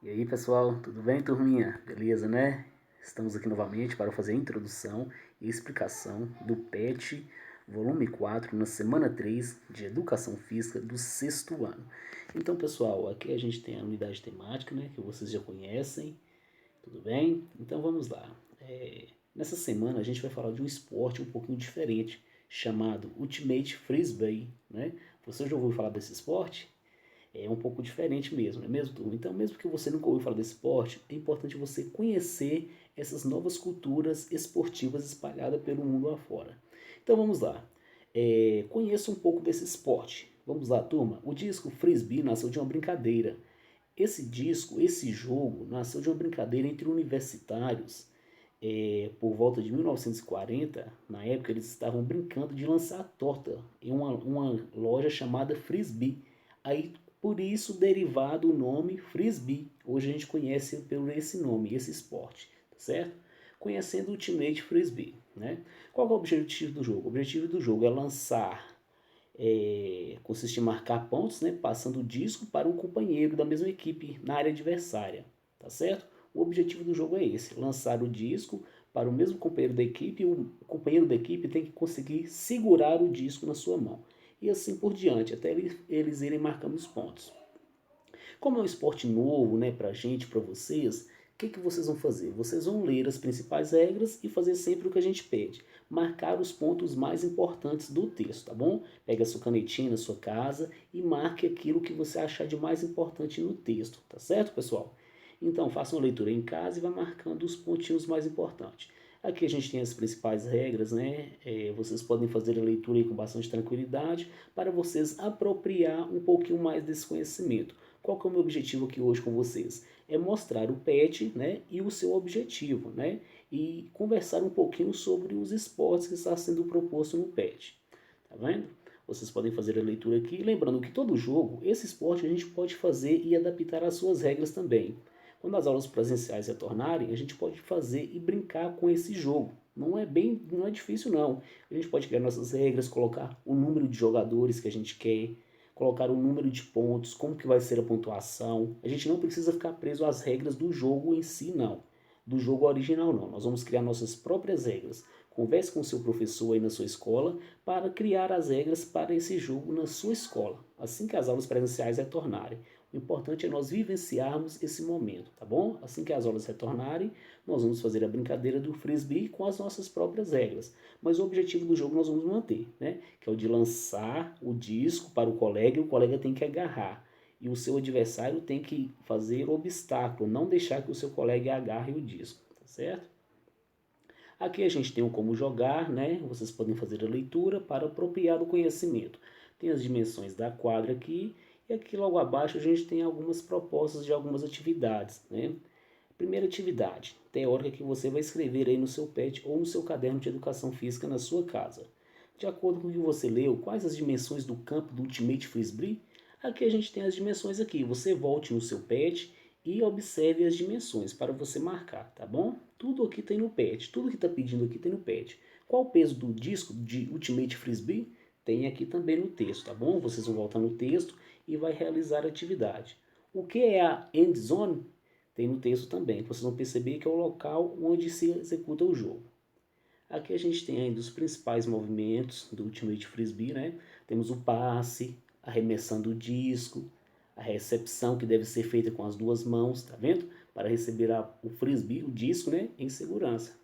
E aí pessoal, tudo bem, turminha? Beleza, né? Estamos aqui novamente para fazer a introdução e explicação do PET volume 4 na semana 3 de Educação Física do sexto ano. Então pessoal, aqui a gente tem a unidade temática, né, que vocês já conhecem, tudo bem? Então vamos lá. Nessa semana a gente vai falar de um esporte um pouquinho diferente, chamado Ultimate Frisbee, né? Você já ouviu falar desse esporte? É um pouco diferente mesmo, não é mesmo, turma? Então, mesmo que você nunca ouviu falar desse esporte, é importante você conhecer essas novas culturas esportivas espalhadas pelo mundo afora. Então, vamos lá. Conheça um pouco desse esporte. Vamos lá, turma. O disco Frisbee nasceu de uma brincadeira. Esse jogo, nasceu de uma brincadeira entre universitários por volta de 1940. Na época, eles estavam brincando de lançar torta em uma loja chamada Frisbee. Aí, por isso, derivado o nome Frisbee. Hoje a gente conhece por esse nome, esse esporte, tá certo? Conhecendo o Ultimate Frisbee, né? Qual é o objetivo do jogo? O objetivo do jogo é lançar, consiste em marcar pontos, né, passando o disco para um companheiro da mesma equipe na área adversária, tá certo? O objetivo do jogo é esse, lançar o disco para o mesmo companheiro da equipe, e o companheiro da equipe tem que conseguir segurar o disco na sua mão. E assim por diante, até eles irem marcando os pontos. Como é um esporte novo, né, pra gente, para vocês, o que vocês vão fazer? Vocês vão ler as principais regras e fazer sempre o que a gente pede. Marcar os pontos mais importantes do texto, tá bom? Pega a sua canetinha na sua casa e marque aquilo que você achar de mais importante no texto, tá certo, pessoal? Então, faça uma leitura em casa e vá marcando os pontinhos mais importantes. Aqui a gente tem as principais regras, né? Vocês podem fazer a leitura aí com bastante tranquilidade para vocês apropriar um pouquinho mais desse conhecimento. Qual que é o meu objetivo aqui hoje com vocês? É mostrar o PET, né, e o seu objetivo, né, e conversar um pouquinho sobre os esportes que está sendo proposto no PET. Tá vendo? Vocês podem fazer a leitura aqui, lembrando que todo jogo, esse esporte a gente pode fazer e adaptar às suas regras também. Quando as aulas presenciais retornarem, a gente pode fazer e brincar com esse jogo. Não é difícil não. A gente pode criar nossas regras, colocar o número de jogadores que a gente quer, colocar o número de pontos, como que vai ser a pontuação. A gente não precisa ficar preso às regras do jogo em si, não. Do jogo original, não. Nós vamos criar nossas próprias regras. Converse com o seu professor aí na sua escola para criar as regras para esse jogo na sua escola, assim que as aulas presenciais retornarem. O importante é nós vivenciarmos esse momento, tá bom? Assim que as aulas retornarem, nós vamos fazer a brincadeira do frisbee com as nossas próprias regras. Mas o objetivo do jogo nós vamos manter, né? Que é o de lançar o disco para o colega e o colega tem que agarrar. E o seu adversário tem que fazer o obstáculo, não deixar que o seu colega agarre o disco, tá certo? Aqui a gente tem o como jogar, né? Vocês podem fazer a leitura para apropriar do conhecimento. Tem as dimensões da quadra aqui, e aqui logo abaixo a gente tem algumas propostas de algumas atividades, né? Primeira atividade, teórica, que você vai escrever aí no seu PET ou no seu caderno de educação física na sua casa. De acordo com o que você leu, quais as dimensões do campo do Ultimate Frisbee? Aqui a gente tem as dimensões aqui. Você volte no seu PET e observe as dimensões para você marcar, tá bom? Tudo aqui tem no PET, tudo que está pedindo aqui tem no PET. Qual o peso do disco de Ultimate Frisbee? Tem aqui também no texto, tá bom? Vocês vão voltar no texto e vai realizar a atividade. O que é a end zone? Tem no texto também. Vocês vão perceber que é o local onde se executa o jogo. Aqui a gente tem ainda os principais movimentos do Ultimate Frisbee, né? Temos o passe, arremessando o disco, a recepção que deve ser feita com as duas mãos, tá vendo? Para receber o frisbee, o disco, né, em segurança.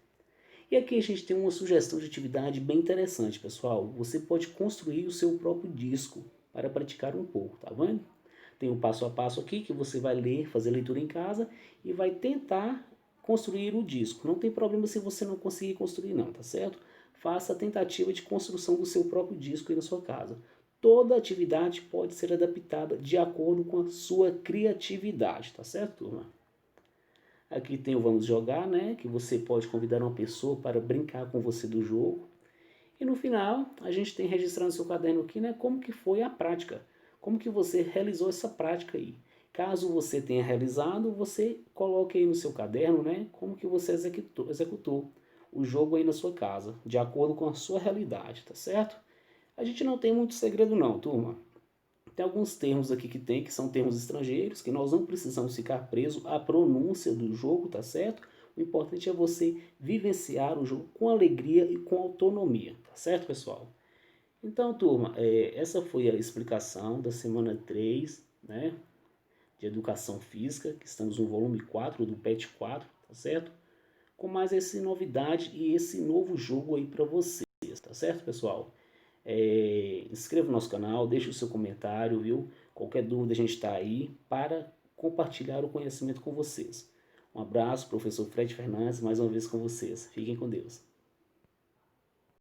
E aqui a gente tem uma sugestão de atividade bem interessante, pessoal. Você pode construir o seu próprio disco para praticar um pouco, tá vendo? Tem um passo a passo aqui que você vai ler, fazer leitura em casa e vai tentar construir o disco. Não tem problema se você não conseguir construir não, tá certo? Faça a tentativa de construção do seu próprio disco aí na sua casa. Toda atividade pode ser adaptada de acordo com a sua criatividade, tá certo, turma? Aqui tem o Vamos Jogar, né? Que você pode convidar uma pessoa para brincar com você do jogo. E no final, a gente tem registrado no seu caderno aqui, né? Como que foi a prática. Como que você realizou essa prática aí. Caso você tenha realizado, você coloque aí no seu caderno, né? Como que você executou o jogo aí na sua casa, de acordo com a sua realidade, tá certo? A gente não tem muito segredo não, turma. Tem alguns termos aqui que são termos estrangeiros, que nós não precisamos ficar presos à pronúncia do jogo, tá certo? O importante é você vivenciar o jogo com alegria e com autonomia, tá certo, pessoal? Então, turma, essa foi a explicação da semana 3, né, de Educação Física, que estamos no volume 4 do PET 4, tá certo? Com mais essa novidade e esse novo jogo aí para vocês, tá certo, pessoal? Inscreva no nosso canal, deixe o seu comentário, viu? Qualquer dúvida a gente está aí para compartilhar o conhecimento com vocês. Um abraço, professor Fred Fernandes, mais uma vez com vocês. Fiquem com Deus.